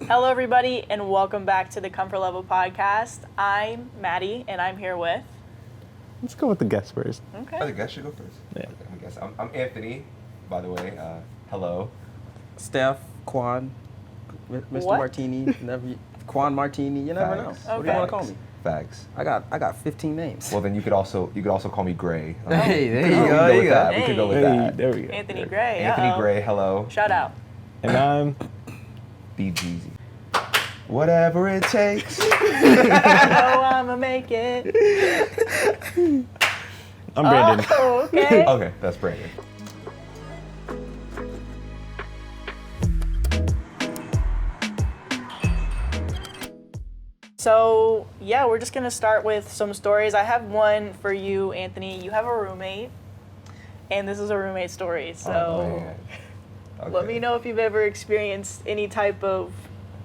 Hello, everybody, and welcome back to the Comfort Level Podcast. I'm Maddie, and I'm here with... Let's go with the guest first. Okay. Oh, the guest should go first? Yeah. Okay, I guess. I'm Anthony, by the way. Hello. Steph, Quan, Mr. What? Martini, Quan Martini. You never know. Facts. What do you want to call me? Facts. I got 15 names. Well, then you could also call me Gray. Hey, there We you could go. go There with you that. go. We could go with Hey, that. there we go. Anthony Gray. Anthony Uh-oh. Gray, hello. Shout out. And I'm... Be Jeezy. Whatever it takes. Oh, I'ma make it. I'm Brandon. Oh, okay. Okay, that's Brandon. So, yeah, we're just going to start with some stories. I have one for you, Anthony. You have a roommate, and this is a roommate story. So, Oh, man. Okay. let me know if you've ever experienced any type of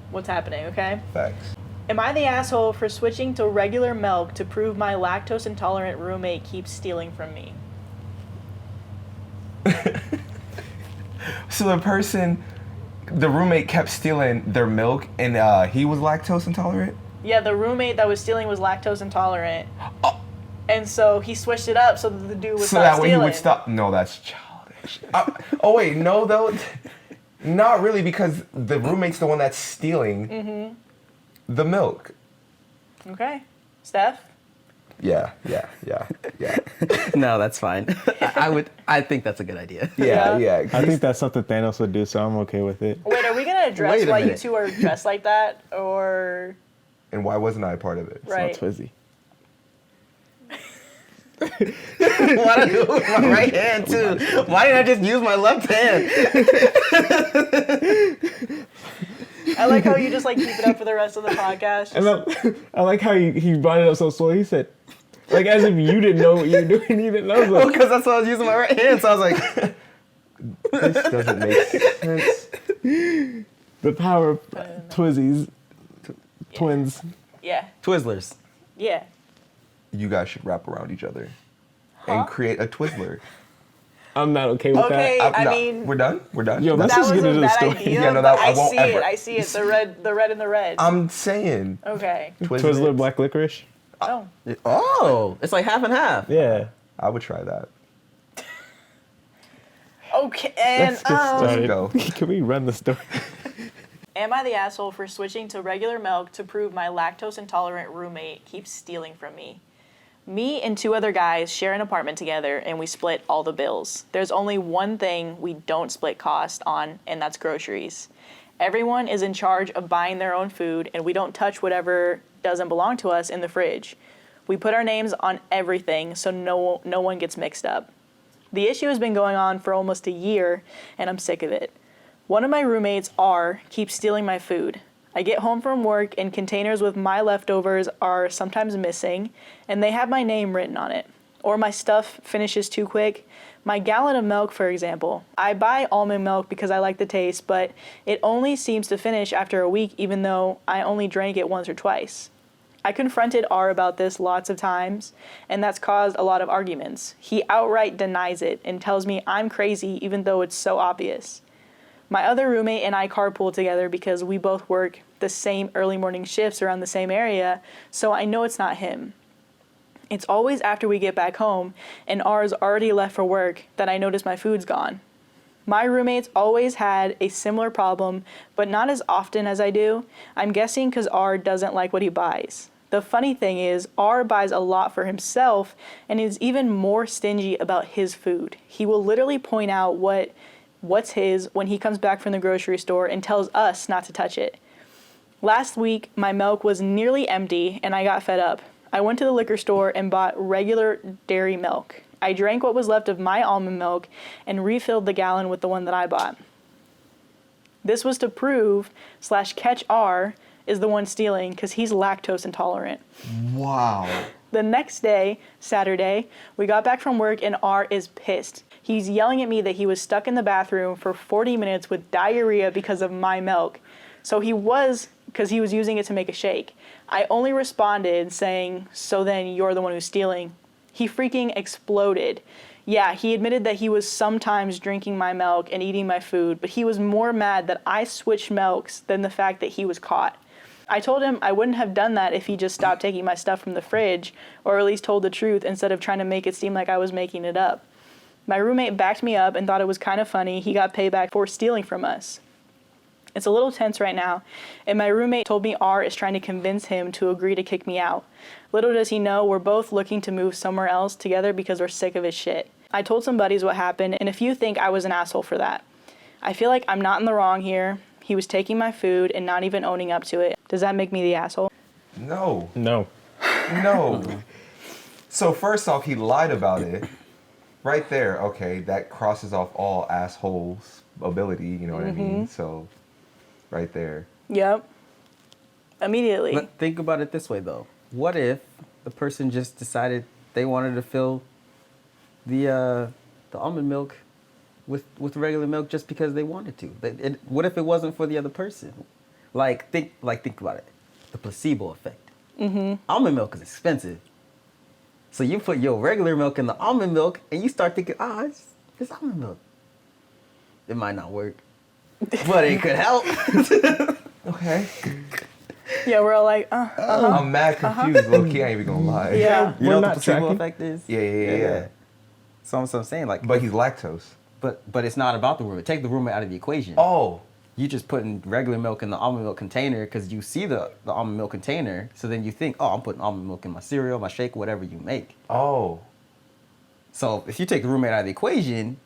what's happening, okay? Facts. Am I the asshole for switching to regular milk to prove my lactose intolerant roommate keeps stealing from me? So the roommate kept stealing their milk, and he was lactose intolerant? Yeah, the roommate that was stealing was lactose intolerant. And so he switched it up so that the dude would So stop that way stealing. he would stop. No, that's childish. Oh wait, no though, not really, because the roommate's the one that's stealing the milk. Okay. Steph? Yeah. No, that's fine. I think that's a good idea. Yeah. I think that's something Thanos would do, so I'm okay with it. Wait, are we going to address Wait a why you minute. two are dressed like that? Or... And why wasn't I a part of it? Right. It's not Twizzy. Why did I do it with my right hand too? Why didn't I just use my left hand? I like how you just like keep it up for the rest of the podcast. And I like how he brought it up so slow. He said, like, as if you didn't know what you were doing. You didn't know. I was Well, like, because that's why I was using my right hand. So I was like, This doesn't make sense. the power of Twizzies. Twins. Yeah. Twizzlers. Yeah. You guys should wrap around each other and create a Twizzler. I'm not okay with Okay. that. I No, mean- we're done. Yo, let's That just was get a into the bad story. idea, Yeah, no, but that- I I won't see ever- it. I see it. The red and the red. I'm saying. Okay. Twizzler black licorice. Oh. Oh, it's like half and half. Yeah. I would try that. Okay. And Let's get started. go. Can we run the story? am I the asshole for switching to regular milk to prove my lactose intolerant roommate keeps stealing from me? Me and two other guys share an apartment together and we split all the bills. There's only one thing we don't split cost on, and that's groceries. Everyone is in charge of buying their own food, and we don't touch whatever doesn't belong to us in the fridge. We put our names on everything so no one gets mixed up. The issue has been going on for almost a year, and I'm sick of it. One of my roommates, R, keeps stealing my food. I get home from work and containers with my leftovers are sometimes missing, and they have my name written on it. Or my stuff finishes too quick. My gallon of milk, for example. I buy almond milk because I like the taste, but it only seems to finish after a week even though I only drank it once or twice. I confronted R about this lots of times, and that's caused a lot of arguments. He outright denies it and tells me I'm crazy even though it's so obvious. My other roommate and I carpool together because we both work the same early morning shifts around the same area, so I know it's not him. It's always after we get back home and R's already left for work that I notice my food's gone. My roommates always had a similar problem, but not as often as I do. I'm guessing because R doesn't like what he buys. The funny thing is, R buys a lot for himself and is even more stingy about his food. He will literally point out what's his when he comes back from the grocery store and tells us not to touch it. Last week, my milk was nearly empty and I got fed up. I went to the liquor store and bought regular dairy milk. I drank what was left of my almond milk and refilled the gallon with the one that I bought. This was to prove / catch R is the one stealing because he's lactose intolerant. Wow. The next day, Saturday, we got back from work and R is pissed. He's yelling at me that he was stuck in the bathroom for 40 minutes with diarrhea because of my milk. So because he was using it to make a shake. I only responded saying, so then you're the one who's stealing. He freaking exploded. Yeah, he admitted that he was sometimes drinking my milk and eating my food, but he was more mad that I switched milks than the fact that he was caught. I told him I wouldn't have done that if he just stopped taking my stuff from the fridge, or at least told the truth instead of trying to make it seem like I was making it up. My roommate backed me up and thought it was kind of funny he got payback for stealing from us. It's a little tense right now, and my roommate told me R is trying to convince him to agree to kick me out. Little does he know we're both looking to move somewhere else together because we're sick of his shit. I told some buddies what happened, and a few think I was an asshole for that. I feel like I'm not in the wrong here. He was taking my food and not even owning up to it. Does that make me the asshole? No. No. No. So first off, he lied about it. Right there, okay, that crosses off all assholes' ability, you know what I mean? So, right there. Yep. Immediately. But think about it this way, though. What if the person just decided they wanted to fill the almond milk with regular milk just because they wanted to? What if it wasn't for the other person? Think about it. The placebo effect. Almond milk is expensive. So you put your regular milk in the almond milk and you start thinking, it's almond milk. It might not work, but it could help. Okay. Yeah, we're all like, I'm mad confused, low-key, I ain't even gonna lie. Yeah. You We're know what not the placebo tracking. effect is? Yeah. So I'm saying, But he's lactose. but it's not about the roommate. Take the roommate out of the equation. Oh. You just putting regular milk in the almond milk container because you see the almond milk container. So then you think, I'm putting almond milk in my cereal, my shake, whatever you make. Oh. So if you take the roommate out of the equation,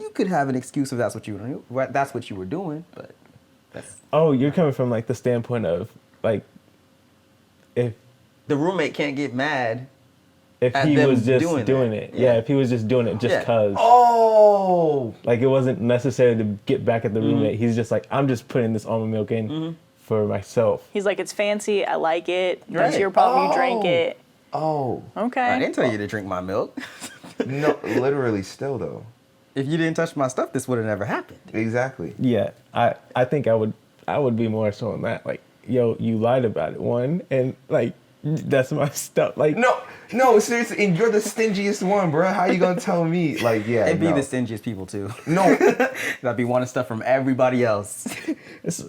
you could have an excuse if that's what you were doing. But that's Oh, you're coming from like the standpoint of like if the roommate can't get mad. At he them was just doing doing that. it. Yeah. Yeah, if he was just doing it just Yeah. cause. Oh. Like it wasn't necessary to get back at the roommate. He's just like, I'm just putting this almond milk in for myself. he's like, it's fancy, I like it. Right. It's your problem, you drank Oh. it. Oh. Okay. I didn't tell you to drink my milk. No, literally still though. If you didn't touch my stuff, this would have never happened. Exactly. Yeah, I think I would be more so on that. Like, yo, you lied about it, one, and like that's my stuff. Like, No, seriously, and you're the stingiest one, bro. How you gonna tell me? Like, yeah, It'd be no. the stingiest people too. No. That'd be wanting stuff from everybody else.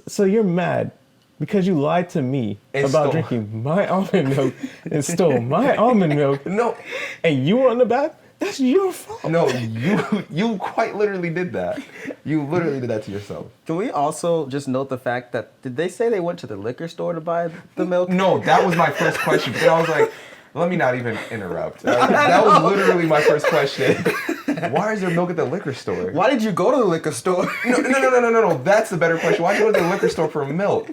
so you're mad because you lied to me And about stole. drinking my almond milk and stole my almond milk, No. and you were on the back. That's your fault. No, you quite literally did that. You literally did that to yourself. Can we also just note the fact that, did they say they went to the liquor store to buy the milk? No, that was my first question. But then I was like, let me not even interrupt. That was literally my first question. Why is there milk at the liquor store? Why did you go to the liquor store? No. That's the better question. Why did you go to the liquor store for milk?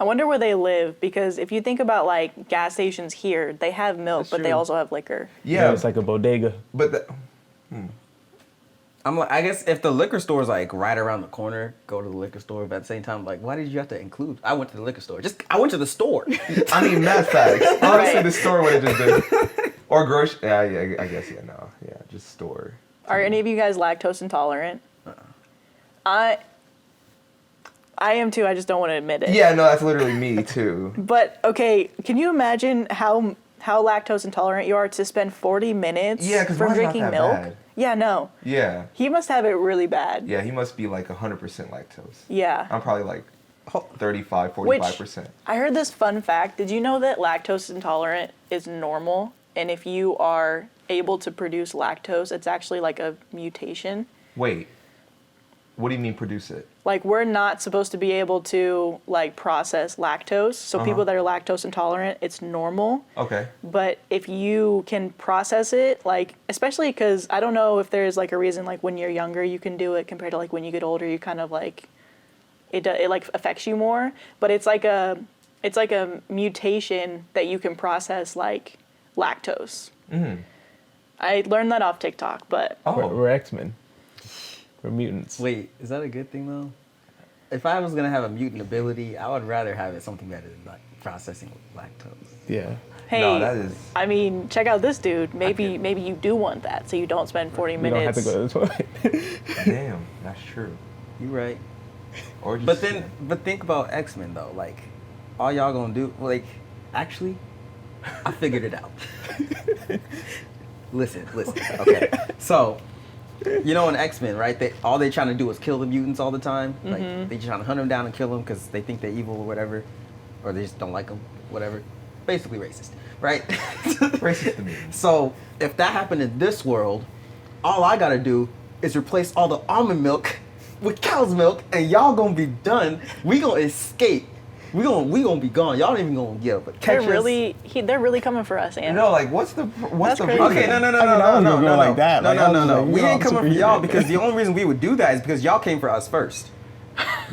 I wonder where they live, because if you think about like gas stations here, they have milk, That's but they true. also have liquor. Yeah, it's like a bodega. but I'm like, I guess if the liquor store is like right around the corner, go to the liquor store. But at the same time, like, why did you have to include? I went to the liquor store. I went to the store. I mean, math facts. Honestly, Right. the store would have just been, or grocery. Yeah, I guess just store. Are any of you guys lactose intolerant? I am too. I just don't want to admit it. Yeah, no, that's literally me too. But okay, can you imagine how lactose intolerant you are to spend 40 minutes Yeah, 'cause from mine's not drinking that milk? bad. Yeah, no. Yeah, He must have it really bad. yeah, he must be like 100% lactose. Yeah. I'm probably like 35, Which 45%. I heard this fun fact. Did you know that lactose intolerant is normal? And if you are able to produce lactose, it's actually like a mutation. Wait, what do you mean produce it? Like, we're not supposed to be able to like process lactose. So people that are lactose intolerant, it's normal. Okay. But if you can process it, like, especially because I don't know if there's like a reason, like when you're younger you can do it compared to like when you get older, you kind of like it like affects you more. But it's like a mutation that you can process like lactose. I learned that off TikTok, but We're X-Men. We're mutants. Wait, is that a good thing though? If I was gonna have a mutant ability, I would rather have it something better than like processing lactose. Yeah. hey, No, that is. I mean, check out this dude. Maybe you do want that, so you don't spend 40 We don't have minutes. to go to the toilet. Damn, that's true. You right. Or just. But think about X-Men though. Like, all y'all gonna do? Like, actually, I figured it out. Listen. Okay. So, you know in X-Men, right? All they trying to do is kill the mutants all the time. Like, they just trying to hunt them down and kill them because they think they're evil or whatever. Or they just don't like them, whatever. Basically racist, right? Racist to me. So, if that happened in this world, all I gotta do is replace all the almond milk with cow's milk, and y'all gonna be done. We gonna escape. We gonna be gone. Y'all ain't even gonna get up. They're really coming for us, Ann. No, like what's the That's the crazy. Okay, no. I wasn't going like that. Like, I was like, We yo, ain't coming for superhero. y'all because the only reason we would do that is because y'all came for us first.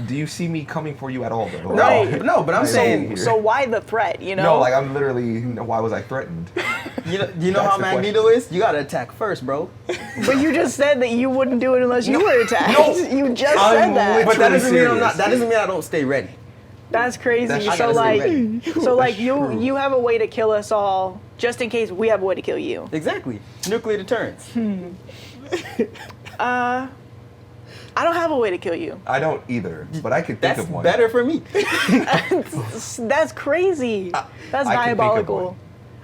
Do you see me coming for you at all though? Right. No, but I'm saying, So why the threat, you know? No, like I'm literally. Why was I threatened? you know That's how the Magneto is? You gotta attack first, bro. But you just said that you wouldn't do it unless you were attacked. No. You just I'm said that. But that Truly doesn't mean I'm serious. not. That doesn't mean I don't stay ready. That's crazy. That's so true. like, That's so like true. you have a way to kill us all, just in case we have a way to kill you. Exactly. Nuclear deterrence. I don't have a way to kill you. I don't either, but I could think That's of one. better for me. That's crazy. That's I can think of diabolical. one.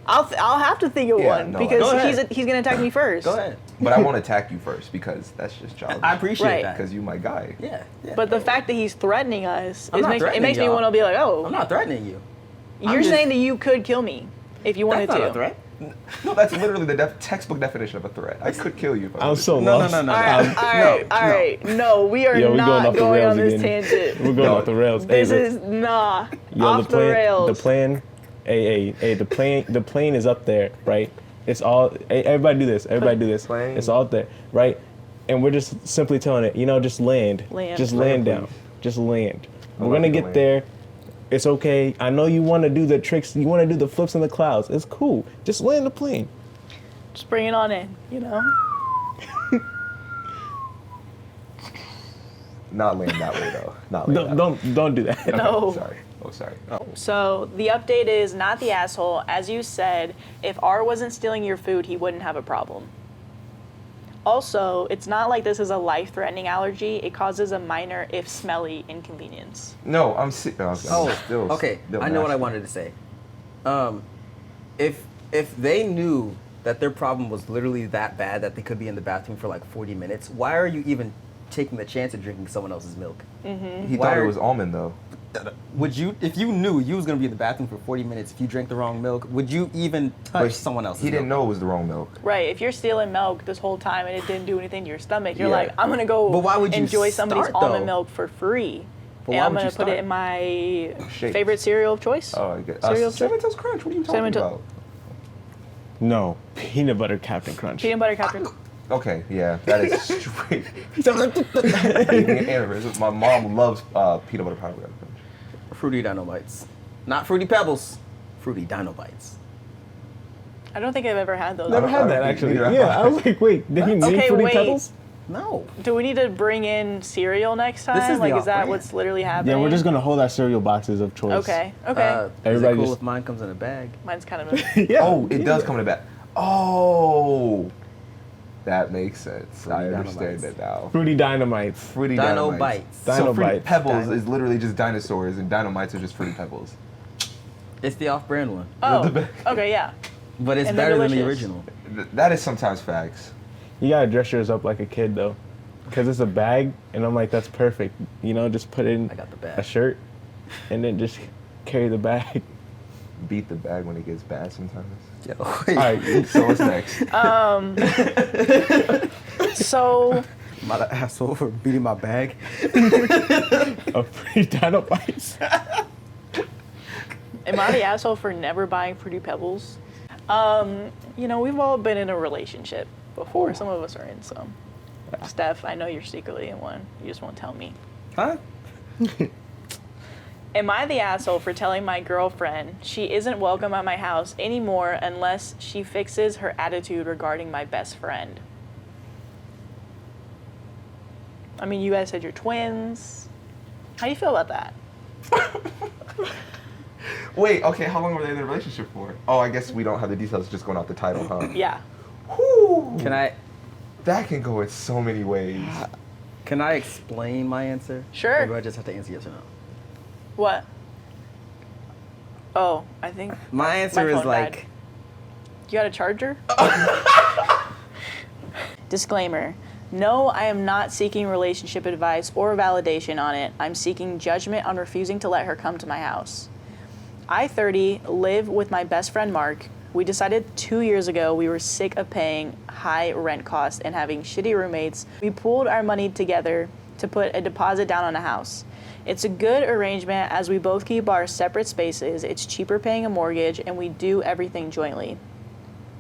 I'll have to think of Yeah, one no, because Go ahead. he's gonna attack me first. Go ahead. But I won't attack you first because that's just childish. I appreciate Right. that. Because you my guy. Yeah. But the fact that he's threatening us, I'm not it threatening makes me y'all. want to be like, oh, I'm not threatening you. you're I'm just- saying that you could kill me if you wanted That's to. not a threat. No, that's literally the textbook definition of a threat. I could kill you if I I'm wanted so to. No, lost. no, no, All no. right, all right. No, we are Yo, we going not off the going on rails this again. tangent. We're going off the rails. This Hey, is nah yo, off the rails. The plane. Hey, the plane is up there, right? It's all. Hey, everybody do this. Everybody do this. Plane. It's all up there, right? And we're just simply telling it, just land. Land. Just Land, land down. please. Just land. We're love gonna you to get land. there. It's okay. I know you want to do the tricks. You want to do the flips in the clouds. It's cool. Just land the plane. Just bring it on in, you know. Not laying that way though. Not laying Don't do that. Okay, No. Sorry. Oh, sorry. So the update is not the asshole. As you said, if R wasn't stealing your food, he wouldn't have a problem. Also, it's not like this is a life-threatening allergy. It causes a minor, if smelly, inconvenience. No, I'm Oh, still. okay. still I know what I nasty. wanted to say. If they knew that their problem was literally that bad that they could be in the bathroom for like 40 minutes, why are you even taking the chance of drinking someone else's milk? He Why thought it are- was almond though. Would you, if you knew you was gonna be in the bathroom for 40 minutes if you drank the wrong milk, would you even touch someone else's He didn't milk? know it was the wrong milk. Right, if you're stealing milk this whole time and it didn't do anything to your stomach, you're Yeah. like, I'm gonna go But why would you enjoy somebody's start, almond though? milk for free. But And why I'm would gonna you put it start? in my Shakes. favorite cereal of choice. Oh, I guess. Cereal Cinnamon Toast Crunch. What are you talking Cinnamon about? No, peanut butter Captain Crunch. Peanut butter Captain. Okay, yeah, that is straight. Aneurysm. My mom loves peanut butter powder. Fruity Dino Bites. Not Fruity Pebbles. Fruity Dino Bites. I don't think I've ever had those. Never I had don't that think actually. neither have Yeah, I. I was like, wait, did he need Okay, Fruity wait. Pebbles? No. Do we need to bring in cereal next time? This is the like, is that off-brand. what's literally happening? Yeah, we're just gonna hold our cereal boxes of choice. Okay, okay. Is it Everybody cool just- if mine comes in a bag? Mine's kind of. Yeah. Oh, it does yeah. come in a bag. Oh, that makes sense. Fruity I Dino understand Bites. that now. Fruity Dynamites. Fruity Dino Dynamites. Bites. So Dino Fruity Bites. Pebbles Dino- is literally just dinosaurs, and Dynamites are just Fruity Pebbles. It's the off-brand one. Oh, The- okay, yeah. But it's And they're better than the delicious. original. That is sometimes facts. You gotta dress yours up like a kid though, because it's a bag, and I'm like, that's perfect. Just put in I got the bag. a shirt, and then just carry the bag. Beat the bag when it gets bad sometimes. Yo, All right, So what's next? So, I'm not an asshole for beating my bag. a Fruity Dynamites. am I the asshole for never buying Fruity Pebbles? We've all been in a relationship before. Some of us are in some. Steph, I know you're secretly in one. You just won't tell me. Huh? Am I the asshole for telling my girlfriend she isn't welcome at my house anymore unless she fixes her attitude regarding my best friend? I mean, you guys said you're twins. How do you feel about that? Wait, okay, how long were they in a relationship for? Oh, I guess we don't have the details just going off the title, huh? Yeah. Whew. That can go in so many ways. Can I explain my answer? Sure. Or do I just have to answer yes or no? What? Oh, I think My answer my is phone like, died. You got a charger? Disclaimer. No, I am not seeking relationship advice or validation on it. I'm seeking judgment on refusing to let her come to my house. I, 30, live with my best friend Mark. We decided 2 years ago we were sick of paying high rent costs and having shitty roommates. We pooled our money together to put a deposit down on a house. It's a good arrangement as we both keep our separate spaces. It's cheaper paying a mortgage and we do everything jointly.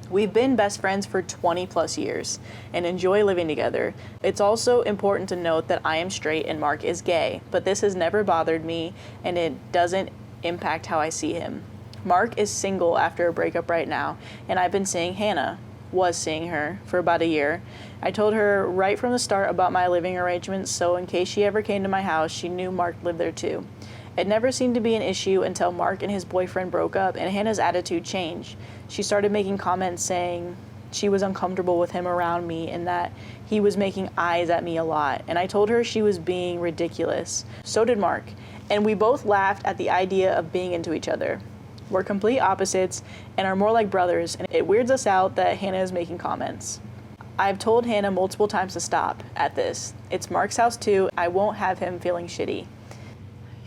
We've been best friends for 20 plus years and enjoy living together. It's also important to note that I am straight and Mark is gay, but this has never bothered me and it doesn't impact how I see him. Mark is single after a breakup right now, and I've been seeing Hannah, was seeing her, for about a year. I told her right from the start about my living arrangements, so in case she ever came to my house, she knew Mark lived there too. It never seemed to be an issue until Mark and his boyfriend broke up and Hannah's attitude changed. She started making comments saying she was uncomfortable with him around me and that he was making eyes at me a lot. And I told her she was being ridiculous. So did Mark. And we both laughed at the idea of being into each other. We're complete opposites and are more like brothers, and it weirds us out that Hannah is making comments. I've told Hannah multiple times to stop at this. It's Mark's house too. I won't have him feeling shitty.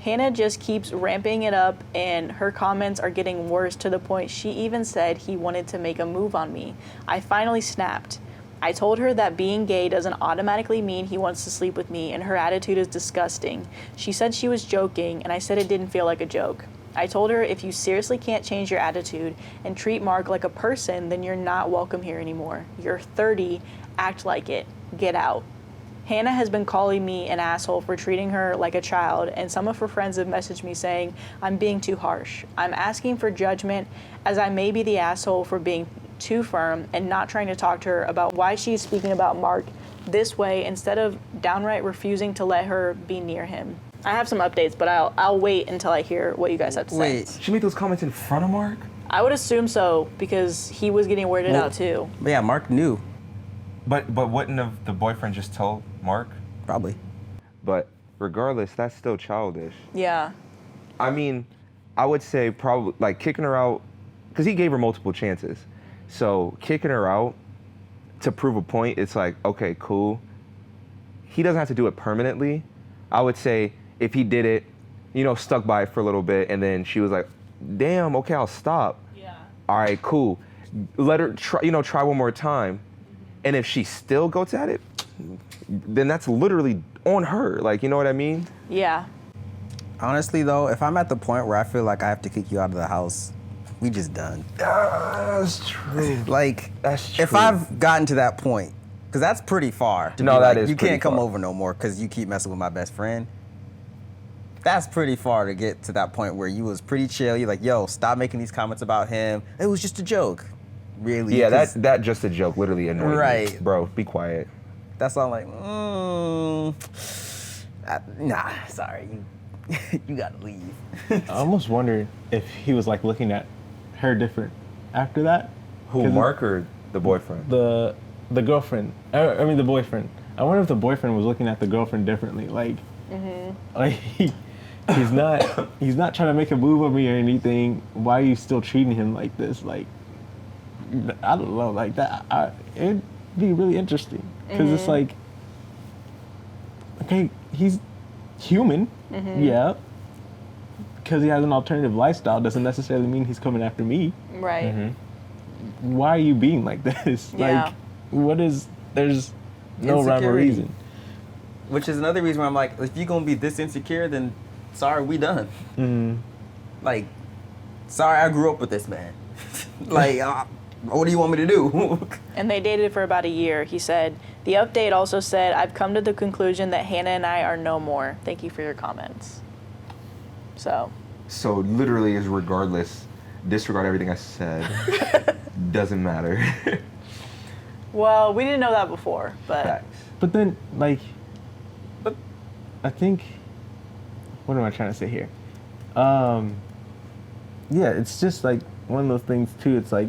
Hannah just keeps ramping it up and her comments are getting worse to the point she even said he wanted to make a move on me. I finally snapped. I told her that being gay doesn't automatically mean he wants to sleep with me and her attitude is disgusting. She said she was joking and I said it didn't feel like a joke. I told her if you seriously can't change your attitude and treat Mark like a person, then you're not welcome here anymore. You're 30, act like it, get out. Hannah has been calling me an asshole for treating her like a child, and some of her friends have messaged me saying I'm being too harsh. I'm asking for judgment as I may be the asshole for being too firm and not trying to talk to her about why she's speaking about Mark this way instead of downright refusing to let her be near him. I have some updates, but I'll wait until I hear what you guys have to say. Wait. She made those comments in front of Mark? I would assume so because he was getting weirded out too. But yeah, Mark knew, But wouldn't have the boyfriend just told Mark? probably. But regardless, that's still childish. Yeah. I mean, I would say probably like kicking her out, because he gave her multiple chances. So kicking her out to prove a point, it's like, okay, cool. He doesn't have to do it permanently. I would say if he did it, stuck by it for a little bit, and then she was like, damn, okay, I'll stop. Yeah. All right, cool. Let her try one more time. And if she still goes at it, then that's literally on her. Like, you know what I mean? Yeah. Honestly, though, if I'm at the point where I feel like I have to kick you out of the house, we just done. That's true. Like, That's true. if I've gotten to that point, because that's pretty far. To No, be that like, is you pretty can't come far. over no more because you keep messing with my best friend. That's pretty far to get to that point where you was pretty chill. You're like, yo, stop making these comments about him. It was just a joke. Really? Yeah, 'Cause that just a joke literally annoyed me. Right. Bro, be quiet. That's all I'm like, nah, sorry. You gotta leave. I almost wonder if he was like looking at her different after that. Who, 'Cause Mark or the boyfriend? The girlfriend. I mean the boyfriend. I wonder if the boyfriend was looking at the girlfriend differently. Like, like he's not trying to make a move on me or anything. Why are you still treating him like this? Like, I don't know. Like that. It'd be really interesting because it's like, okay, he's human. Yeah. Because he has an alternative lifestyle doesn't necessarily mean he's coming after me. Right. Why are you being like this? Yeah. Like, there's no rhyme or Insecurity. reason. Which is another reason why I'm like, if you're gonna be this insecure, then sorry, we done. Like, sorry, I grew up with this man. Like, what do you want me to do? And they dated for about a year. He said, the update also said, I've come to the conclusion that Hannah and I are no more. Thank you for your comments. So, So literally is regardless, disregard everything I said. Doesn't matter. well, we didn't know that before, but Facts. But then, like, I think, what am I trying to say here? Yeah, it's just like one of those things too. It's like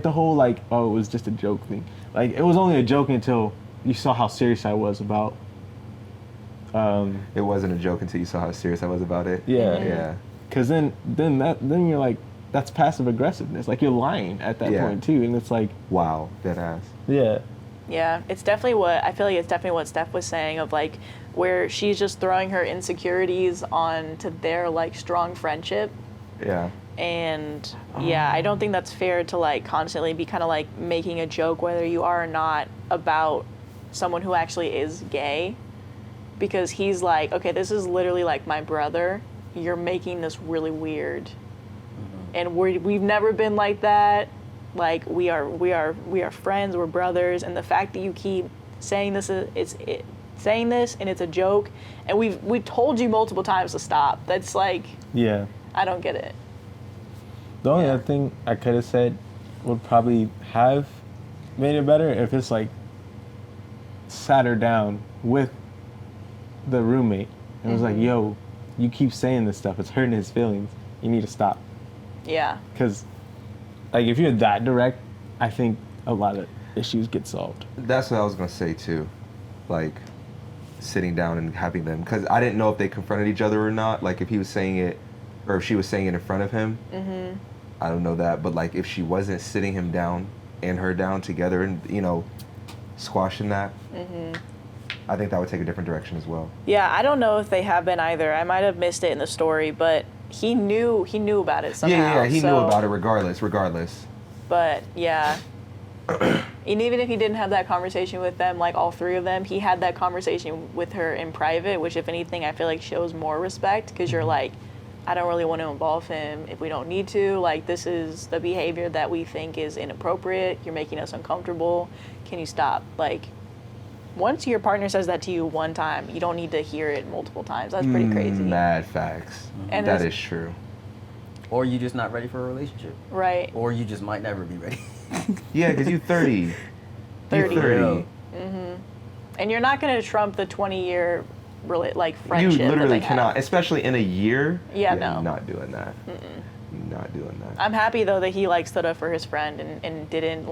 the whole like, oh, it was just a joke thing. Like, it was only a joke until you saw how serious I was about. It wasn't a joke until you saw how serious I was about it. Yeah. Yeah. Because then you're like, that's passive aggressiveness. Like, you're lying at that Yeah. point too, and it's like, Wow. Dead ass. yeah. Yeah, it's definitely what I feel like it's definitely what Steph was saying of like where she's just throwing her insecurities onto their like strong friendship. Yeah. And yeah, I don't think that's fair to like constantly be kind of like making a joke whether you are or not about someone who actually is gay, because he's like, okay, this is literally like my brother. You're making this really weird, and we've never been like that. Like we are friends. We're brothers, and the fact that you keep saying this saying this and it's a joke, and we've told you multiple times to stop. That's like, Yeah. I don't get it. The only Yeah. other thing I could have said would probably have made it better if it's like sat her down with the roommate and was like, yo, you keep saying this stuff. It's hurting his feelings. You need to stop. Yeah. Because, like, if you're that direct, I think a lot of issues get solved. That's what I was gonna say too, like sitting down and having them, because I didn't know if they confronted each other or not. Like if he was saying it, or if she was saying it in front of him. Mm-hmm. I don't know that, but like if she wasn't sitting him down and her down together and squashing that, I think that would take a different direction as well. Yeah, I don't know if they have been either. I might have missed it in the story, but he knew about it somehow. Yeah, he knew about it regardless. But yeah. And even if he didn't have that conversation with them, like all three of them, he had that conversation with her in private, which if anything I feel like shows more respect, because you're like, I don't really want to involve him if we don't need to. Like, this is the behavior that we think is inappropriate. You're making us uncomfortable. Can you stop? Like, once your partner says that to you one time, you don't need to hear it multiple times. That's pretty crazy. Mad facts. And that there's- is true. Or you just not ready for a relationship. Right. Or you just might never be ready. Yeah, because you 30. 30. You 30. Real. And you're not going to trump the 20-year like friendship. You literally that they cannot, have. especially in a year. Yeah, no. Not doing that. Not doing that. I'm happy though that he like stood up for his friend and didn't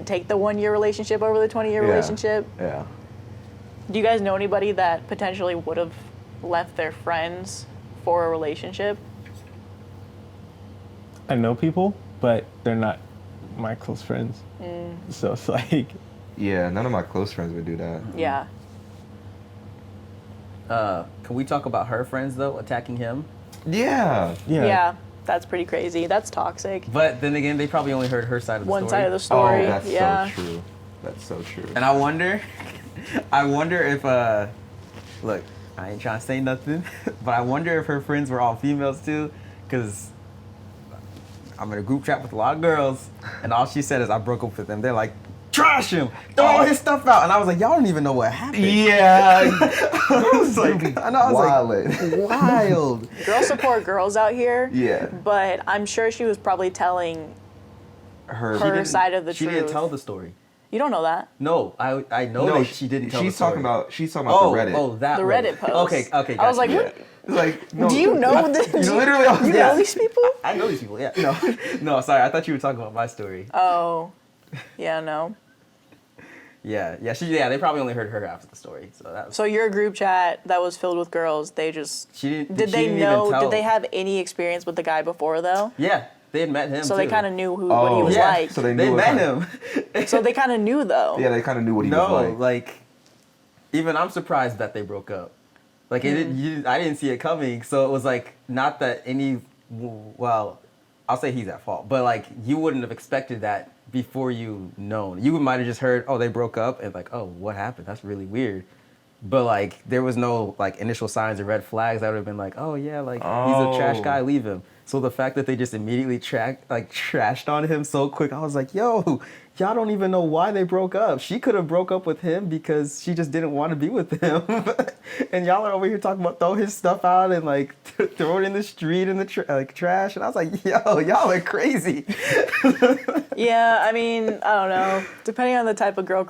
take the 1-year relationship over the 20-year Yeah. relationship. Yeah. Do you guys know anybody that potentially would have left their friends for a relationship? I know people, but they're not my close friends. So it's like, Yeah, none of my close friends would do that. Yeah. Can we talk about her friends though attacking him? Yeah. Yeah. That's pretty crazy. That's toxic. But then again, they probably only heard her side of the One story. side of the story. Oh, that's yeah. so true. That's so true. And I wonder if look, I ain't trying to say nothing, but I wonder if her friends were all females too, because I'm in a group chat with a lot of girls, and all she said is I broke up with him. They're like, trash him, throw all his stuff out, and I was like, y'all don't even know what happened. Yeah. I was like, Wildin'. wild. Girls support girls out here. Yeah. But I'm sure she was probably telling her side of the She truth. didn't tell the story. You don't know that. No, I know No, that she didn't tell the She's story. talking about the Reddit. Oh, that The way. Reddit post. Okay, I gotcha. was like, Yeah. what? It's like, no. Do you know this? You literally, I was You yeah. know these people? I know these people, yeah. No, sorry, I thought you were talking about my story. Oh. Yeah, no. Yeah, they probably only heard her half of the story. So that was, So your group chat that was filled with girls, they just she didn't. did she they didn't know? Even tell. Did they have any experience with the guy before though? Yeah, they had met him. So too. they kind of knew what he was yeah. like. So they They knew met what him. So they kind of knew though. Yeah, they kind of knew what he No, was like. even I'm surprised that they broke up. Like I didn't see it coming. So it was like not that any. Well, I'll say he's at fault, but like you wouldn't have expected that before you known. You might have just heard, oh, they broke up, and like, oh, what happened? That's really weird. But like there was no like initial signs or red flags that would have been like, oh yeah, like he's a trash guy, leave him. So the fact that they just immediately trashed on him so quick, I was like, yo, y'all don't even know why they broke up. She could have broke up with him because she just didn't want to be with him. And y'all are over here talking about throw his stuff out and like throw it in the street in the trash. And I was like, yo, y'all are crazy. Yeah, I mean, I don't know. Depending on the type of girl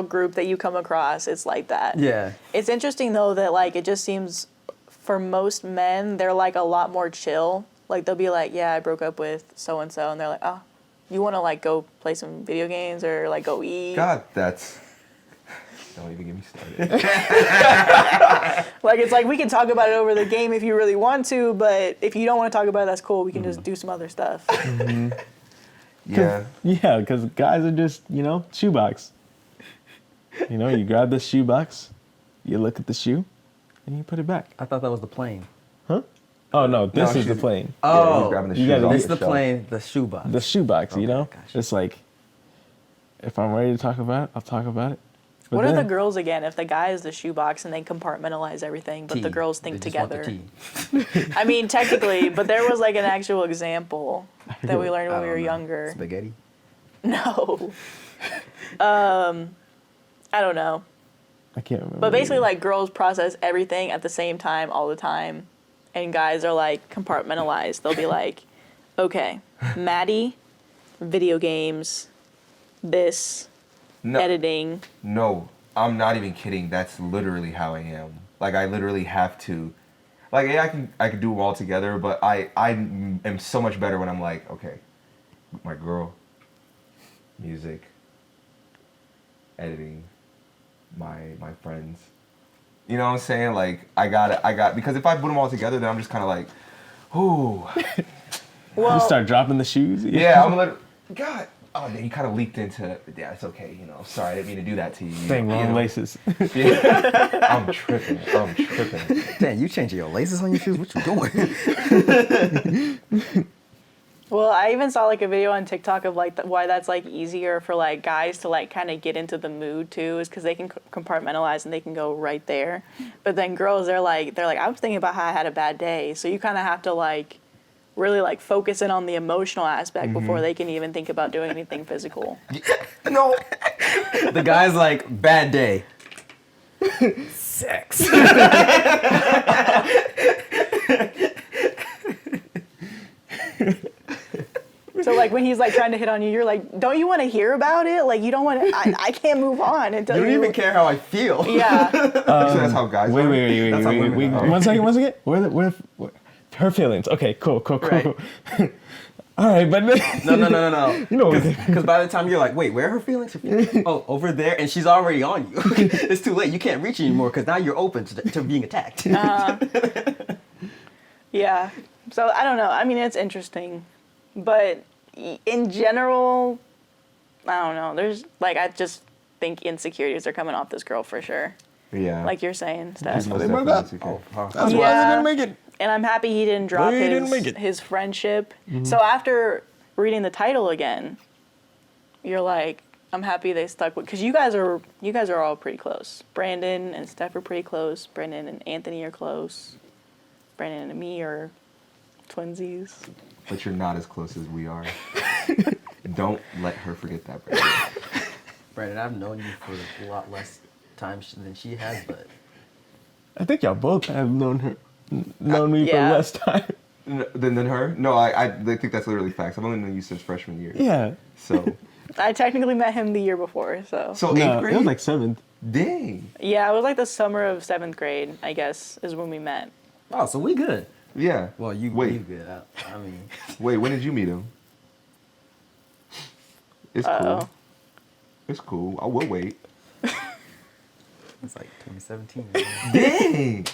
group that you come across, it's like that. Yeah. It's interesting though that like it just seems for most men they're like a lot more chill. Like they'll be like, yeah, I broke up with so and so, and they're like, oh, you want to like go play some video games or like go eat? God, that's. Don't even get me started. Like it's like we can talk about it over the game if you really want to, but if you don't want to talk about it, that's cool. We can just do some other stuff. Yeah. yeah, because guys are just, shoebox. You know, you grab the shoe box, you look at the shoe, and you put it back. I thought that was the plane. Huh? Oh no, this No, is the she's- plane. Yeah, he's grabbing the you shoes gotta- off It's the shelf. plane, the shoebox. The shoe box, you Okay, know? gotcha. It's like, if I'm ready to talk about it, I'll talk about it. But What are the then- girls again? If the guy is the shoebox and they compartmentalize everything, but the Tea. girls They think just want the together. tea. I mean, technically, but there was like an actual example that we learned when I we were don't know. younger. Spaghetti. No. I don't know. I can't remember. But basically, like, girls process everything at the same time all the time. And guys are, like, compartmentalized. They'll be like, okay, Maddie, video games, this, No, editing. no, I'm not even kidding. That's literally how I am. Like I literally have to. Like yeah, I can do them all together, but I am so much better when I'm like, okay, my girl, music, editing, my friends. You know what I'm saying? Like I got because if I put them all together, then I'm just kind of like, ooh, Well, you start dropping the shoes. yeah. I'm like, God. Oh, then you kind of leaked into. Yeah, it's okay. You know, sorry, I didn't mean to do that to you. Dang, you wrong know? laces. Yeah. I'm tripping. Damn, you changing your laces on your shoes? What you doing? well, I even saw, like, a video on TikTok of, like, why that's, like, easier for, like, guys to, like, kind of get into the mood, too, is because they can compartmentalize and they can go right there. But then girls, they're like, I was thinking about how I had a bad day. So you kind of have to, like, really, like, focus in on the emotional aspect before they can even think about doing anything physical. No. The guy's like, bad day. Sex. So, like, when he's, like, trying to hit on you, you're like, don't you want to hear about it? Like, you don't want to, I can't move on until You you. don't even care how I feel. Yeah. So that's how guys Wait, are? wait. That's how women are. One second. Where her feelings? Okay, cool. Right. All right, but No. you know what? Because by the time you're like, wait, where are her feelings? Oh, over there, and she's already on you. It's too late. You can't reach anymore because now you're open to being attacked. Yeah. So I don't know. I mean, it's interesting, but in general, I don't know. There's like I just think insecurities are coming off this girl for sure. Yeah. Like you're saying, Steph. Most They broke definitely up. insecure. That's why Yeah. they didn't make it. And I'm happy he didn't drop They didn't make it. his friendship. So after reading the title again, you're like, I'm happy they stuck with because you guys are all pretty close. Brandon and Steph are pretty close. Brandon and Anthony are close. Brandon and me are twinsies. But you're not as close as we are. Don't let her forget that, Brandon. Brandon, I've known you for a lot less time than she has, but I think y'all both have known me Yeah. for less time. Than her? No, I think that's literally facts. I've only known you since freshman year. Yeah. So I technically met him the year before, so. so No, eighth grade. it was like 7th. Dang. Yeah, it was like the summer of 7th grade, I guess, is when we met. oh, so we good. Yeah. Well, you wait. good. I mean, Wait. When did you meet him? It's Uh-oh. cool. It's cool. I will wait. it's like 2017. Dang.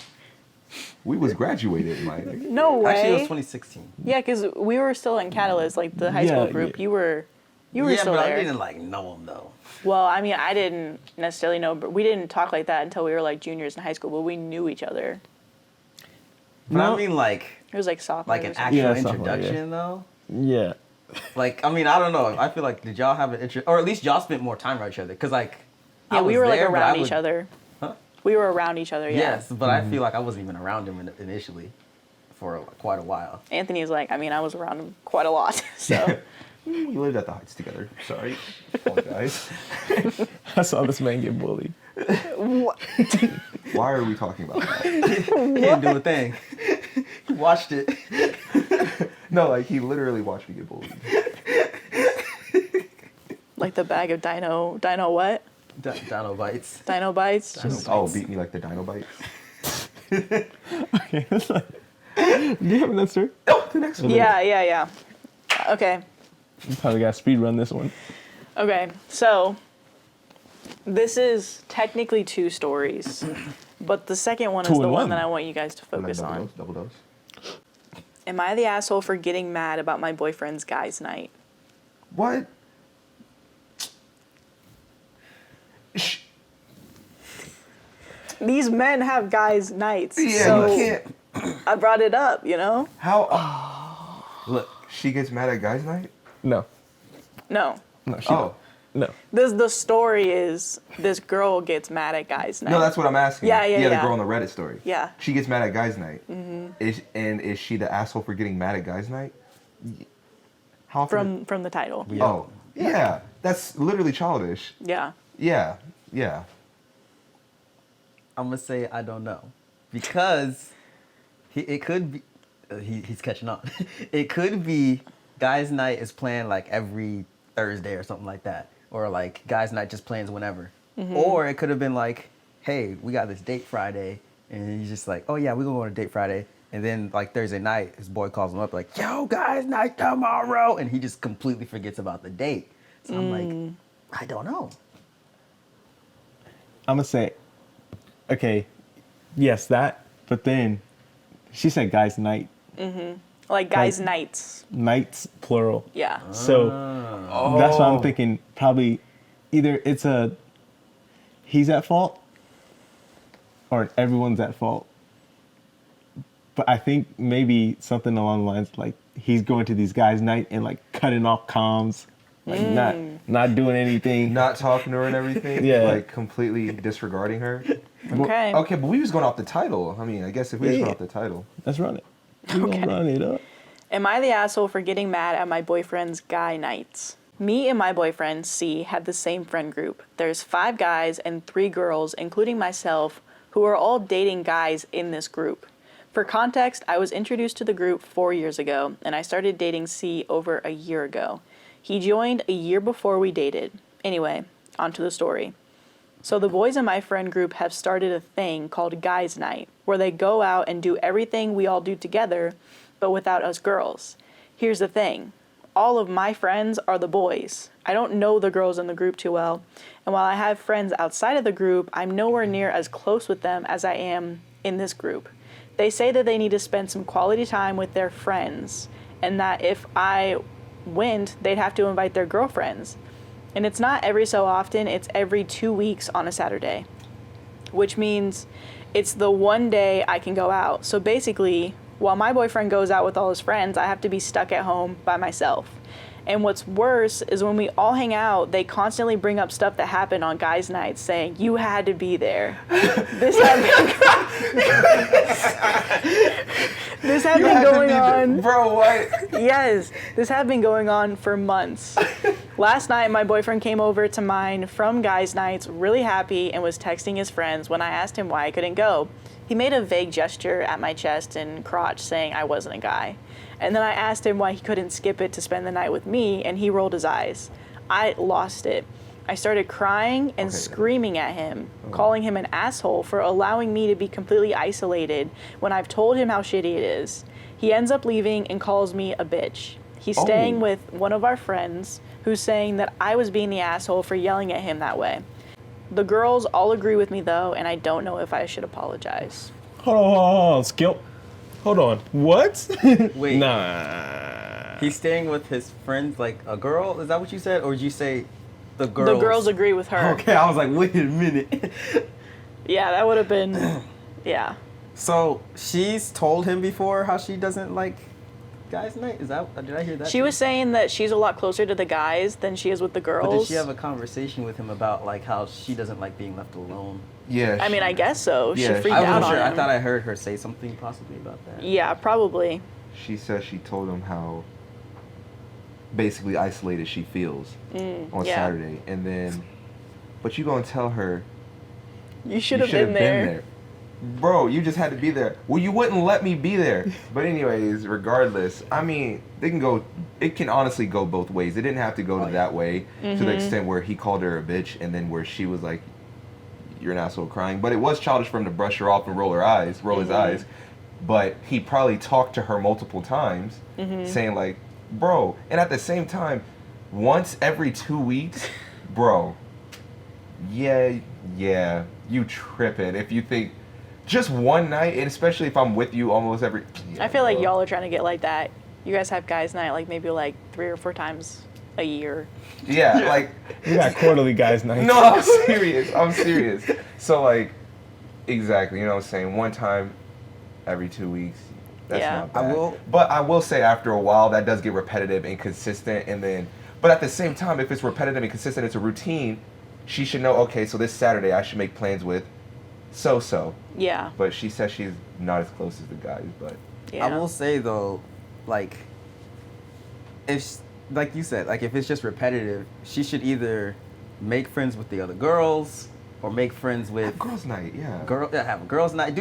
We was graduated, like. No way. Actually, it was 2016. Yeah, because we were still in Catalyst, like the high Yeah, school group. yeah. You were Yeah, still but there. I didn't like know him though. Well, I mean, I didn't necessarily know, but we didn't talk like that until we were like juniors in high school, but we knew each other. But No. I mean, like It was like sophomore. an or something. actual Yeah, sophomore, introduction though. Yeah. Like, I mean, I don't know. I feel like did y'all have an intro, or at least y'all spent more time around each other? Cause like, Yeah, I we was were like there, but I around would- each other. Huh? We were around each other, yeah. Yes, but I feel like I wasn't even around him initially for quite a while. Anthony's like, I mean, I was around him quite a lot, so. We lived at the Heights together. Sorry. Apologize. I saw this man get bullied. Why are we talking about that? He didn't do a thing. He watched it. No, like he literally watched me get bullied. Like the bag of dino what? Dino bites. Dino bites? Just- Oh, beat me like the dino bites. Okay. That's like, do you have an answer? Oh, the next one. yeah. Okay. You probably got to speed run this one. Okay, so this is technically 2 stories, but the second one is Two the in one one. that I want you guys to And then focus on. Double dose. Am I the asshole for getting mad about my boyfriend's guys' night? What? these men have guys' nights. Yeah, so you can't. I brought it up, you know? How? Look, she gets mad at guys' night. No, No. no, she Oh, no. The story is this girl gets mad at guys' night. no, that's what I'm asking. Yeah, yeah, The yeah. girl on the Reddit story. Yeah. She gets mad at guys' night. Is she the asshole for getting mad at guys' night? How often? From the title. Oh, yeah. That's literally childish. Yeah. Yeah, yeah. I'm gonna say I don't know, because it could be he's catching on. It could be guys' night is planned like every Thursday or something like that, or like guys' night just plans whenever. Or it could have been like, hey, we got this date Friday, and he's just like, oh yeah, we're gonna go on a date Friday. And then like Thursday night, his boy calls him up like, yo, guys' night tomorrow, and he just completely forgets about the date. So I'm like, I don't know. I'm gonna say, okay, yes, that. But then, she said guys' night, Like guys' nights. nights plural. Yeah. So that's why I'm thinking probably either it's he's at fault or everyone's at fault. But I think maybe something along the lines like he's going to these guys' night and like cutting off comms, like not doing anything. Not talking to her and everything. Yeah. Like completely disregarding her. Okay. Okay, but we was going off the title. I mean, I guess if we was going off the title. Let's run it. We gonna run it up. Am I the asshole for getting mad at my boyfriend's guy nights? Me and my boyfriend, C, have the same friend group. There's 5 guys and 3 girls, including myself, who are all dating guys in this group. For context, I was introduced to the group 4 years ago, and I started dating C over a year ago. He joined a year before we dated. Anyway, on to the story. So the boys in my friend group have started a thing called Guys Night, where they go out and do everything we all do together, but without us girls. Here's the thing. All of my friends are the boys. I don't know the girls in the group too well, and while I have friends outside of the group, I'm nowhere near as close with them as I am in this group. They say that they need to spend some quality time with their friends, and that if I went, they'd have to invite their girlfriends. And it's not every so often, it's every 2 weeks on a Saturday, which means it's the one day I can go out. So basically, while my boyfriend goes out with all his friends, I have to be stuck at home by myself. And what's worse is when we all hang out, they constantly bring up stuff that happened on guys' nights, saying, you had to be there. This had been going on. Bro, what? Yes, this had been going on for months. Last night, my boyfriend came over to mine from guys' nights, really happy, and was texting his friends when I asked him why I couldn't go. He made a vague gesture at my chest and crotch, saying I wasn't a guy. And then I asked him why he couldn't skip it to spend the night with me, and he rolled his eyes. I lost it. I started crying and screaming at him, calling him an asshole for allowing me to be completely isolated when I've told him how shitty it is. He ends up leaving and calls me a bitch. He's staying with one of our friends who's saying that I was being the asshole for yelling at him that way. The girls all agree with me though, and I don't know if I should apologize. Hold on, Skip. Hold on. What? Wait. Nah. He's staying with his friends, like a girl? Is that what you said? Or did you say the girls? The girls agree with her. Okay, I was like, wait a minute. Yeah, that would have been, yeah. So she's told him before how she doesn't like guys' night? Did I hear that? She was saying that she's a lot closer to the guys than she is with the girls. But did she have a conversation with him about like how she doesn't like being left alone? Yeah. I mean, I guess so. Yeah, she freaked I out wasn't on sure. him. I thought I heard her say something possibly about that. Yeah, probably. She says she told him how basically isolated she feels on yeah. Saturday. And then, but you gonna tell her You should you have should've been there. Bro, you just had to be there. Well, you wouldn't let me be there. But anyways, regardless, I mean, it can honestly go both ways. It didn't have to go to that way to the extent where he called her a bitch and then where she was like, you're an asshole crying. But it was childish for him to brush her off and roll his eyes. But he probably talked to her multiple times saying like, bro, and at the same time, once every 2 weeks, bro, yeah, you tripping if you think just one night, and especially if I'm with you almost every... Yeah, I feel like bro. y'all are trying to get like that. You guys have guys' night like maybe like 3 or 4 times a year. Yeah, like... We got quarterly guys nights. No, I'm serious. So, like, Exactly. You know what I'm saying? One time every 2 weeks. That's Yeah. not bad. I will say after a while that does get repetitive and consistent, and then. But at the same time, if it's repetitive and consistent, it's a routine. She should know. Okay, so this Saturday I should make plans with so. Yeah. But she says she's not as close as the guys. But Yeah. I will say though, like, if like you said, like if it's just repetitive, she should either make friends with the other girls or make friends with have girls' night, yeah. have a girls' night.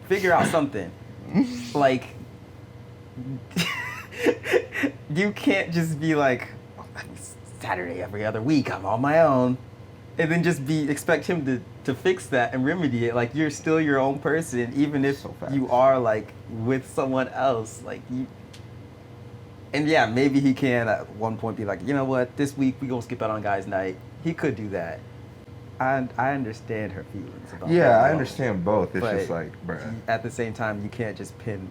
Figure out something. Like, you can't just be like, Saturday every other week I'm on my own, and then just expect him to fix that and remedy it. Like, you're still your own person, even if you are like with someone else. Like, you. And yeah, maybe he can at one point be like, you know what, this week we gonna skip out on guys' night. He could do that. I understand her feelings about that. Yeah, I understand both. It's But just like, bruh. at the same time, you can't just pin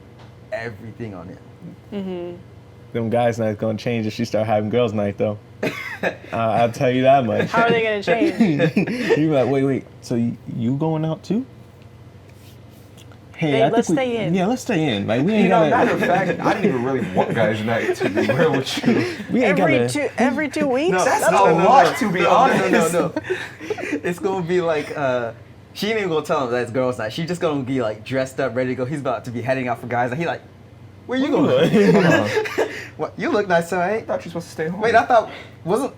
everything on him. Mm-hmm. Them guys' nights gonna change if she start having girls' night though. I'll tell you that much. How are they gonna change? You be like, wait. So you going out too? Hey, Babe, let's stay in. Yeah, let's stay in. Like we ain't You know, gotta. matter of fact, I didn't even really want guys' night to be real with you. We ain't every 2 weeks. No, that's No, a no, lot no. to be honest. No. It's gonna be like, she ain't even gonna tell him that it's girls' night. She's just gonna be like dressed up, ready to go. He's about to be heading out for guys, and he like, where you going? Hold on. What? You look nice I tonight. thought you were supposed to stay home. Wait, I thought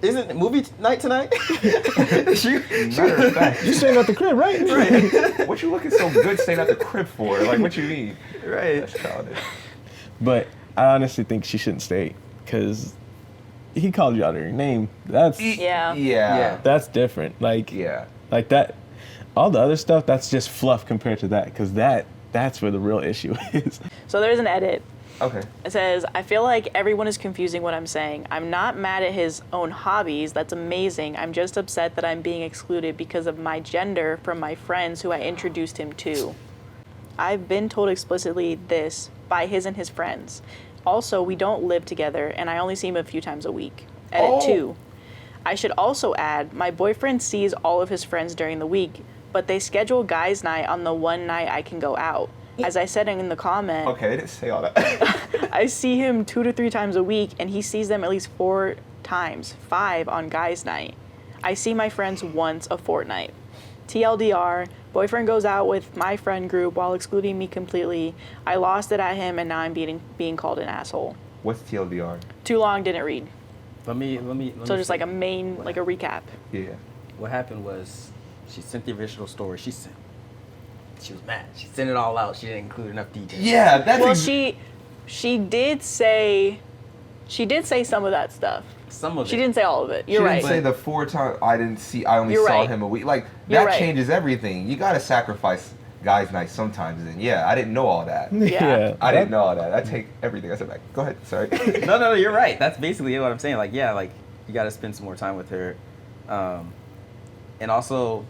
isn't movie night tonight? Matter of fact, You staying at the crib, right? Right. what you looking so good staying at the crib for? Like, what you need? Right. That's childish. But I honestly think she shouldn't stay because he called you out of your name. That's Yeah. Yeah. that's different. Like that. All the other stuff, that's just fluff compared to that because that's where the real issue is. So there's an edit. Okay. It says, I feel like everyone is confusing what I'm saying. I'm not mad at his own hobbies. That's amazing. I'm just upset that I'm being excluded because of my gender from my friends who I introduced him to. I've been told explicitly this by his and his friends. Also, we don't live together, and I only see him a few times a week. Edit 2. I should also add, my boyfriend sees all of his friends during the week, but they schedule guys' night on the one night I can go out. As I said in the comment, Okay, they didn't say all that. I see him 2 to 3 times a week, and he sees them at least 4 times, 5 on guys' night. I see my friends once a fortnight. TLDR, boyfriend goes out with my friend group while excluding me completely. I lost it at him, and now I'm being called an asshole. What's TLDR? Too long, didn't read. Let me. So just like a main, like a recap. Yeah. What happened was, she sent the original story. She was mad. She sent it all out. She didn't include enough details. Yeah, that's Well, she did say some of that stuff. Some of it. She didn't say all of it. She You're didn't right. say the 4 times I only You're saw right. him a week. Like You're that right. changes everything. You gotta sacrifice guys' night sometimes. And yeah, I didn't know all that. Yeah. I didn't know all that. I take everything I said back. Go ahead. Sorry. No, you're right. That's basically what I'm saying. Like, yeah, like you got to spend some more time with her, and also,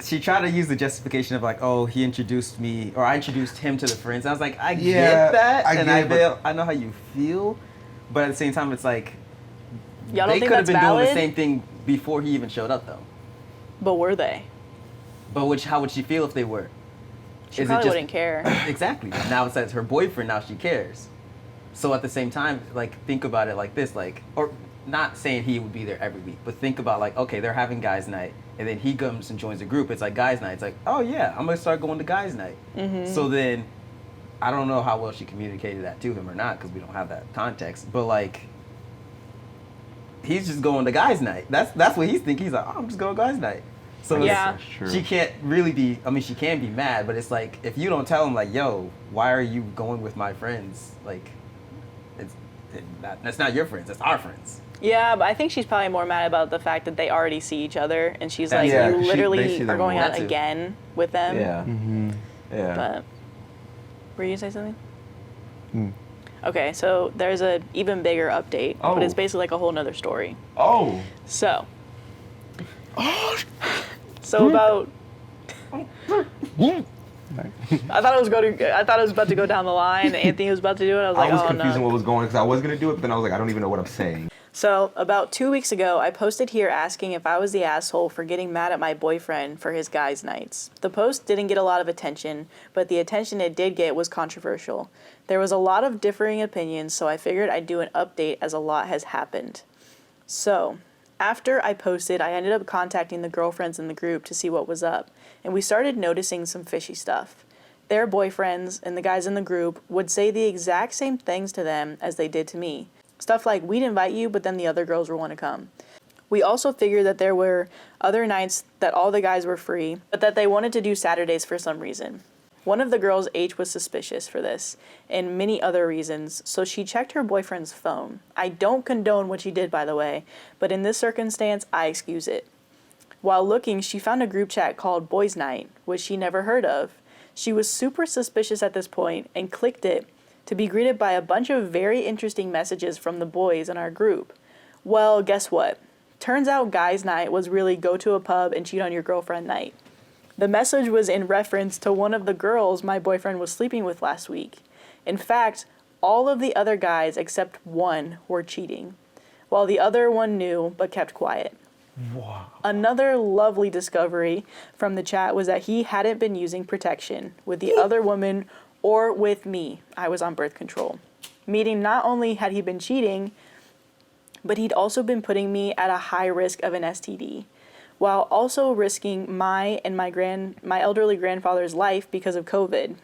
she tried to use the justification of like, oh, he introduced me, or I introduced him to the friends. I was like, I Yeah, get that, I and get it, I know how you feel, but at the same time, it's like Y'all don't they think could have that's been doing valid? the same thing before he even showed up, though. But were they? But how would she feel if they were? She Is it probably just- wouldn't care. Exactly. Now it's as her boyfriend, now she cares. So at the same time, like, think about it like this, like, or not saying he would be there every week, but think about like, okay, they're having guys' night, and then he comes and joins the group. It's like guys' night. It's like, oh yeah, I'm gonna start going to guys' night. So then, I don't know how well she communicated that to him or not, because we don't have that context. But like, he's just going to guys' night. That's what he's thinking. He's like, oh, I'm just going to guys' night. So it's- Yeah. That's true. she can't really be, I mean, she can be mad, but it's like, if you don't tell him, like, yo, why are you going with my friends? Like, that's not your friends, that's our friends. Yeah, but I think she's probably more mad about the fact that they already see each other, and she's like, Yeah, you they see literally them are going more. out That too. again with them. Yeah. But were you gonna say something? Mm. Okay, so there's a even bigger update, Oh. but it's basically like a whole nother story. Oh. So about I thought it was about to go down the line. Anthony was about to do it. I was I like, was oh confusing no. what was going on because I was gonna do it, but then I was like, I don't even know what I'm saying. So, about 2 weeks ago, I posted here asking if I was the asshole for getting mad at my boyfriend for his guys' nights. The post didn't get a lot of attention, but the attention it did get was controversial. There was a lot of differing opinions, so I figured I'd do an update as a lot has happened. So, after I posted, I ended up contacting the girlfriends in the group to see what was up, and we started noticing some fishy stuff. Their boyfriends and the guys in the group would say the exact same things to them as they did to me. Stuff like, we'd invite you, but then the other girls would want to come. We also figured that there were other nights that all the guys were free, but that they wanted to do Saturdays for some reason. One of the girls, H, was suspicious for this, and many other reasons, so she checked her boyfriend's phone. I don't condone what she did, by the way, but in this circumstance, I excuse it. While looking, she found a group chat called Boys Night, which she never heard of. She was super suspicious at this point and clicked it to be greeted by a bunch of very interesting messages from the boys in our group. Well, guess what? Turns out guys' night was really go to a pub and cheat on your girlfriend night. The message was in reference to one of the girls my boyfriend was sleeping with last week. In fact, all of the other guys except one were cheating, while the other one knew but kept quiet. Wow. Another lovely discovery from the chat was that he hadn't been using protection with the other woman or with me. I was on birth control. Meaning not only had he been cheating, but he'd also been putting me at a high risk of an STD, while also risking my and my elderly grandfather's life because of COVID.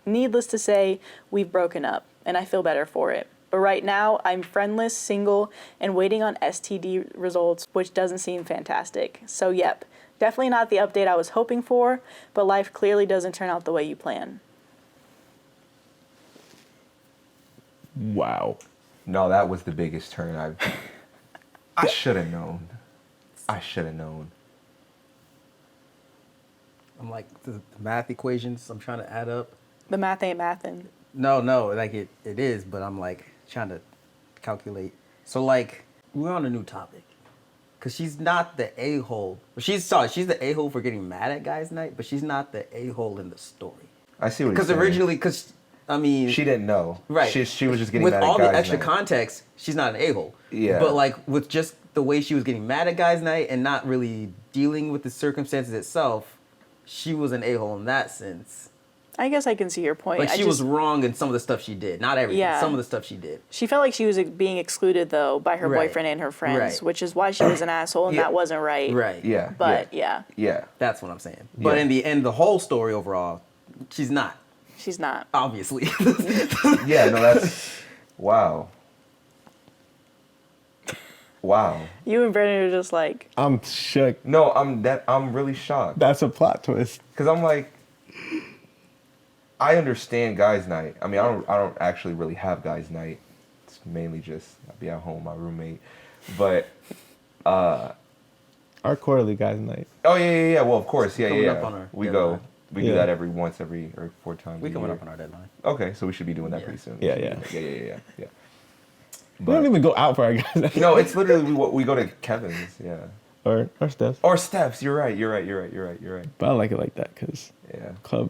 Needless to say, we've broken up, and I feel better for it. But right now, I'm friendless, single, and waiting on STD results, which doesn't seem fantastic. So yep, definitely not the update I was hoping for, but life clearly doesn't turn out the way you plan. Wow. No, that was the biggest turn I should have known. I should have known. I'm like, the math equations I'm trying to add up. The math ain't mathin'. No, like it is, but I'm like trying to calculate. So like, we're on a new topic. Cause she's not the a-hole. She's the a-hole for getting mad at guys' night, but she's not the a-hole in the story. I see what you're Because saying. originally, I mean, She didn't know. right. She was just getting with mad all at guys' the extra night. context, she's not an a-hole. Yeah. But like with just the way she was getting mad at guys' night and not really dealing with the circumstances itself, she was an a-hole in that sense. I guess I can see your point. Like she was wrong in some of the stuff she did. Not everything. Yeah. Some of the stuff she did. She felt like she was being excluded, though, by her Right. boyfriend and her friends, Right. which is why she was an asshole, and Yeah. that wasn't right. Right. Yeah. But, yeah, Yeah. That's what I'm saying. But Yeah. in the end, the whole story overall, she's not. she's not. Obviously. Yeah, no, that's wow. Wow. You and Brandon are just like, I'm shook. No, I'm really shocked. That's a plot twist. Cause I'm like, I understand guys' night. I mean, I don't actually really have guys' night. It's mainly just I'll be at home with my roommate. But Our quarterly guys' night. oh yeah. Well, of course, yeah. Coming up on our We deadline. we do Yeah. that every 4 times. We a coming year. up on our deadline. Okay, so we should be doing that Yeah. pretty soon. Yeah, Yeah. We don't even go out for our guys' night. No, it's literally we go to Kevin's. Yeah. Or stuff. Or Steps. You're right. But I don't like it like that because Yeah. club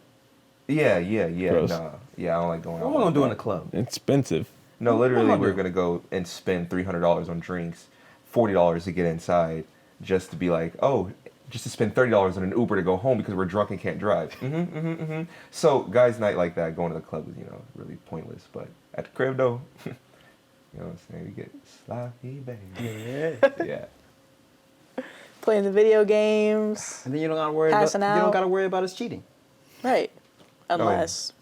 Yeah. Gross. Nah. Yeah, I don't like going out. What am I like gonna do in that. a club? expensive. No, literally, What am I we're doing? gonna go and spend $300 on drinks, $40 to get inside, just to be like, oh, just to spend $30 on an Uber to go home because we're drunk and can't drive. So, guys' night like that, going to the club is really pointless. But at the crib though, you know what I'm saying? We get sloppy, baby. Yeah. Yeah. playing the video games. And then you don't gotta worry Passing about. You don't out. gotta worry about us cheating. Right. yeah. Unless.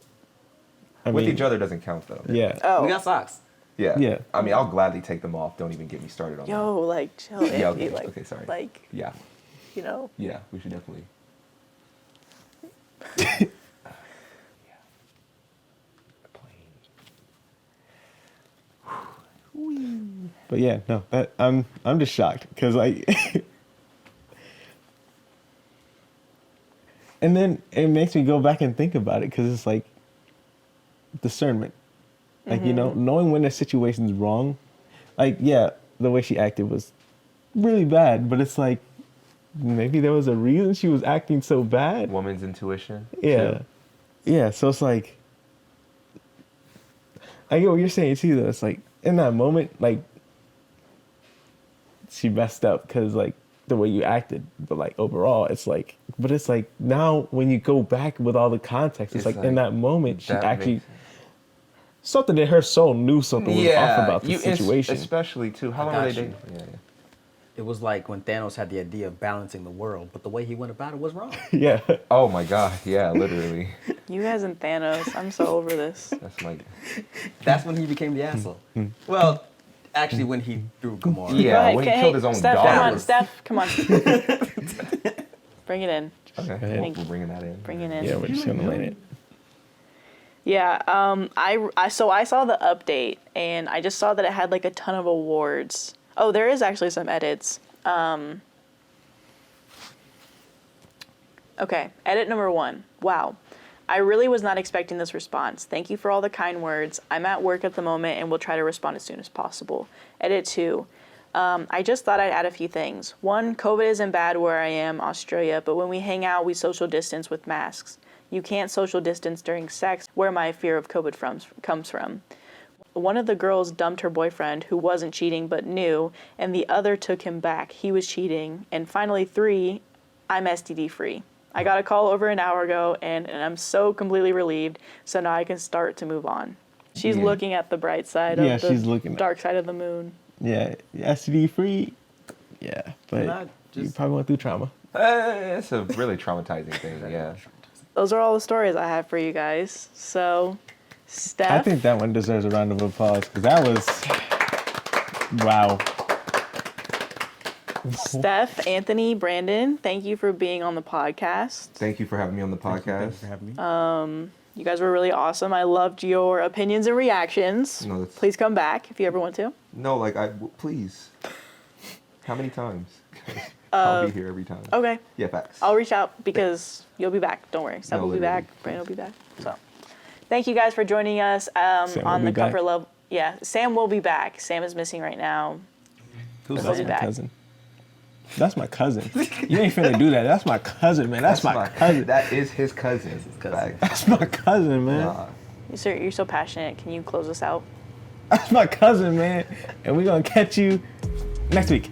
I With mean, each other doesn't count though. Yeah. Oh. We got socks. Yeah. Yeah. I mean, I'll gladly take them off. Don't even get me started on that. Yo, like, chill. Yeah, Andy, okay, like, okay, sorry. Like, Yeah. you know. Yeah. We should definitely. But yeah, no, I'm just shocked because like, and then it makes me go back and think about it because it's like discernment, like knowing when a situation's wrong. Like yeah, the way she acted was really bad, but it's like maybe there was a reason she was acting so bad. Woman's intuition. Yeah, too. yeah. So it's like I get what you're saying too. Though it's like in that moment, like she messed up because like the way you acted, but like overall, it's like now when you go back with all the context, it's like in that moment she that actually makes- something in her soul knew something was off about the situation. Especially too. How long got were they you. dating? Yeah. It was like when Thanos had the idea of balancing the world, but the way he went about it was wrong. Yeah. Oh my God. Yeah, literally. You guys and Thanos. I'm so over this. That's like. That's when he became the asshole. Well, actually, when he threw Gamora. Yeah, Go ahead, when he hey, killed his own Steph, daughter. come on, Steph, come on. Bring it in. Okay, Thank we're you. bringing that in. Bring it in. Yeah, we're just gonna let it. Yeah, I saw the update and I just saw that it had like a ton of awards. Oh, there is actually some edits. Okay, edit number 1. Wow. I really was not expecting this response. Thank you for all the kind words. I'm at work at the moment and will try to respond as soon as possible. Edit 2. I just thought I'd add a few things. 1, COVID isn't bad where I am, Australia, but when we hang out, we social distance with masks. You can't social distance during sex, where my fear of COVID comes from. One of the girls dumped her boyfriend, who wasn't cheating but knew, and the other took him back. He was cheating. And finally, 3, I'm STD free. I got a call over an hour ago, and I'm so completely relieved, so now I can start to move on. She's Yeah. looking at the bright side Yeah, of she's the looking at- dark side of the moon. Yeah, STD free. Yeah, but Not you just- probably went through trauma. It's a really traumatizing thing. Yeah. Those are all the stories I have for you guys. So, Steph. I think that one deserves a round of applause because that was wow. Steph, Anthony, Brandon, thank you for being on the podcast. Thank you for having me on the podcast. Thanks for having me. You guys were really awesome. I loved your opinions and reactions. No, that's- Please come back if you ever want to. No, like please. How many times? I'll be here every time. Okay. Yeah, facts. I'll reach out because you'll be back. Don't worry. Steph No, will be literally. back. Brandon will be back. So, thank you guys for joining us Sam on will the be back. comfort level. Yeah, Sam will be back. Sam is missing right now. Who's We'll be That's my back. cousin. That's my cousin. You ain't finna do that. That's my cousin, man. That's my cousin. That is his cousin. his cousin. Facts. That's my cousin, man. Nah. Sir, you're so passionate. Can you close us out? That's my cousin, man. And we're gonna catch you next week.